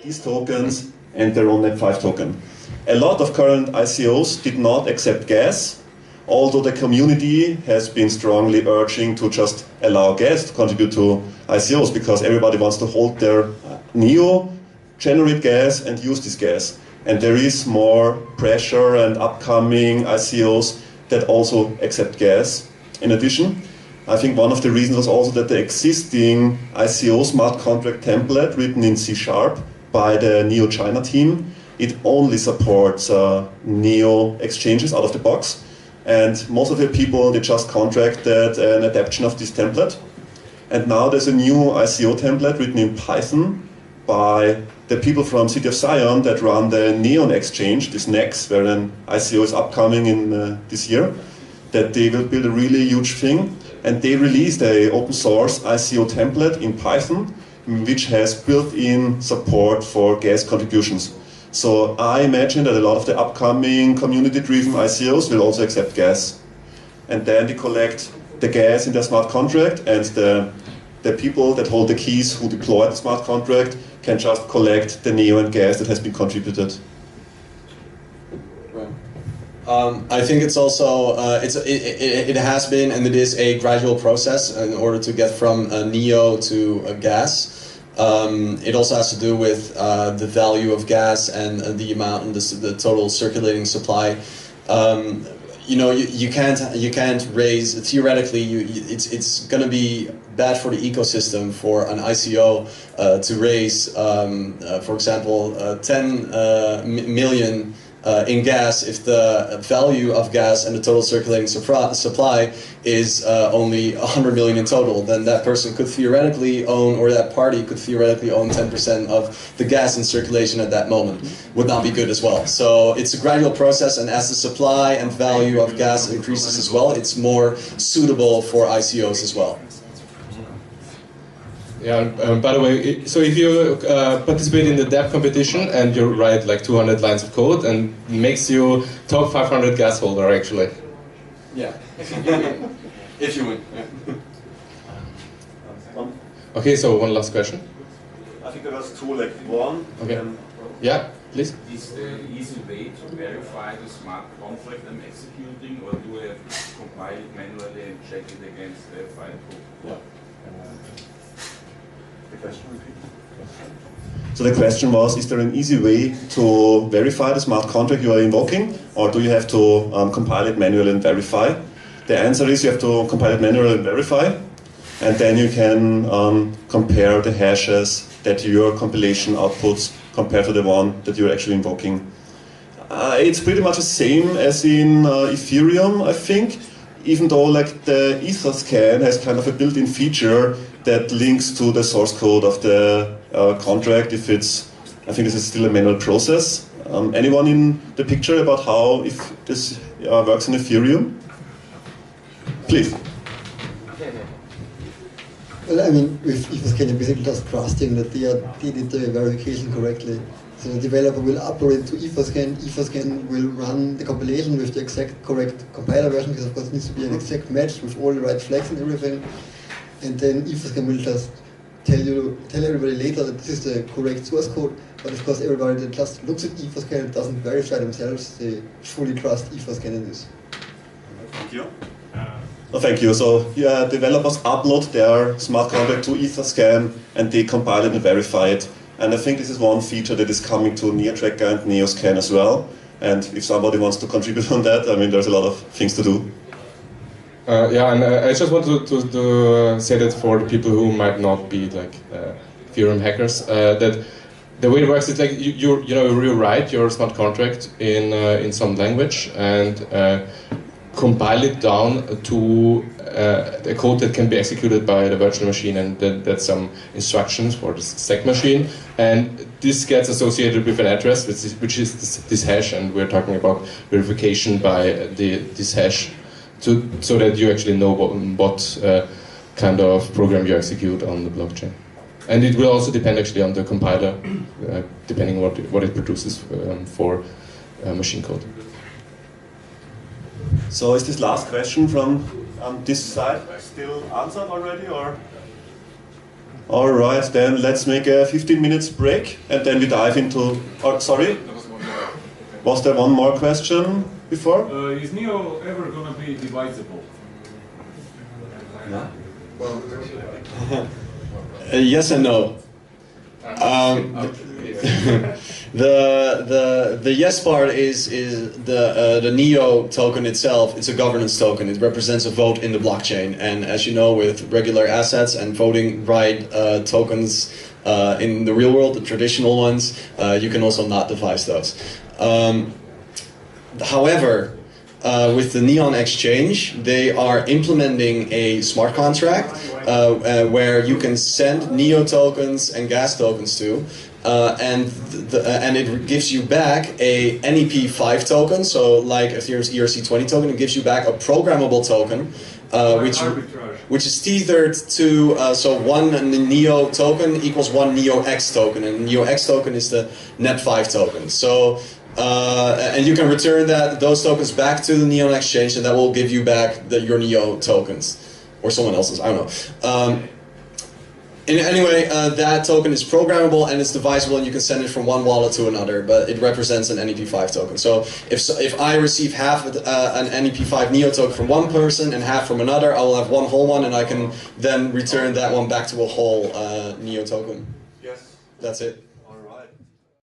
Speaker 9: These tokens and their own Net5 token. A lot of current ICOs did not accept gas, although the community has been strongly urging to just allow gas to contribute to ICOs because everybody wants to hold their NEO, generate gas and use this gas. And there is more pressure and upcoming ICOs that also accept gas. In addition, I think one of the reasons was also that the existing ICO smart contract template written in C# by the NEO China team, it only supports NEO exchanges out of the box. And most of the people, they just contracted an adaptation of this template. And now there's a new ICO template written in Python by the people from City of Zion that run the Neon exchange, this NEX, where an ICO is upcoming in this year, that they will build a really huge thing. And they released an open source ICO template in Python, which has built-in support for gas contributions. So I imagine that a lot of the upcoming community-driven ICOs will also accept gas. And then they collect the gas in their smart contract, and the people that hold the keys who deploy the smart contract can just collect the NEO and gas that has been contributed.
Speaker 11: I think it's also, it has been and it is a gradual process in order to get from NEO to gas. It also has to do with the value of gas and the amount and the total circulating supply. You know, you can't raise, theoretically, it's going to be bad for the ecosystem for an ICO to raise, for example, 10 million in gas if the value of gas and the total circulating supply is only 100 million in total. Then that person could theoretically own, or that party could theoretically own 10% of the gas in circulation at that moment. Would not be good as well. So it's a gradual process, and as the supply and value of gas increases as well, it's more suitable for ICOs as well.
Speaker 5: Yeah, by the way, so if you participate in the DApp competition and you write like 200 lines of code and makes you top 500 gas holder actually.
Speaker 1: Yeah, if you win. Yeah.
Speaker 5: Okay, so one last question.
Speaker 9: I think there was two, like one.
Speaker 5: Okay. Yeah. Please?
Speaker 18: Is the easy way to verify the smart contract I'm executing, or do I have to compile it manually and check it against the file code?
Speaker 9: The question repeat. So the question was, is there an easy way to verify the smart contract you are invoking, or do you have to compile it manually and verify? The answer is you have to compile it manually and verify, and then you can compare the hashes that your compilation outputs compared to the one that you're actually invoking. It's pretty much the same as in Ethereum, I think, even though like the Etherscan has kind of a built-in feature that links to the source code of the contract if it's, I think this is still a manual process. Anyone in the picture about how if this works in Ethereum? Please.
Speaker 19: Well, I mean, with Etherscan, you're basically just trusting that they did the verification correctly. So the developer will upload it to Etherscan. Etherscan will run the compilation with the exact correct compiler version, because of course it needs to be an exact match with all the right flags and everything. And then Etherscan will just tell everybody later that this is the correct source code. But of course, everybody that just looks at Etherscan and doesn't verify themselves, they fully trust Etherscan in this.
Speaker 9: Thank you. Oh, thank you. So developers upload their smart contract to Etherscan and they compile it and verify it. And I think this is one feature that is coming to NeoTracker and NeoScan as well. And if somebody wants to contribute on that, I mean, there's a lot of things to do.
Speaker 5: Yeah, and I just want to say that for the people who might not be like Ethereum hackers, that the way it works is like you write your smart contract in some language and compile it down to a code that can be executed by the virtual machine, and that's some instructions for the stack machine, and this gets associated with an address which is this hash, and we're talking about verification by this hash so that you actually know what kind of program you execute on the blockchain. And it will also depend actually on the compiler, depending what it produces for machine code.
Speaker 9: So is this last question from this side still answered already, or? All right, then let's make a 15 minutes break and then we dive into, sorry? Was there one more question before?
Speaker 12: Is NEO ever going to be divisible?
Speaker 9: Yeah.
Speaker 11: Well, yes and no. The yes part is the NEO token itself. It's a governance token. It represents a vote in the blockchain. And as you know, with regular assets and voting right tokens in the real world, the traditional ones, you can also not devise those. However, with the Neon Exchange, they are implementing a smart contract where you can send NEO tokens and gas tokens to, and it gives you back a NEP5 token, so like Ethereum's ERC20 token, it gives you back a programmable token, which is tethered to, so one NEO token equals one NEO X token, and NEO X token is the NEP5 token. So, and you can return those tokens back to the Neon Exchange, and that will give you back your NEO tokens, or someone else's, I don't know. Anyway, that token is programmable and it's divisible, and you can send it from one wallet to another, but it represents an NEP5 token. So if I receive half an NEP5 NEO token from one person and half from another, I will have one whole one, and I can then return that one back to a whole NEO token.
Speaker 9: Yes.
Speaker 11: That's it.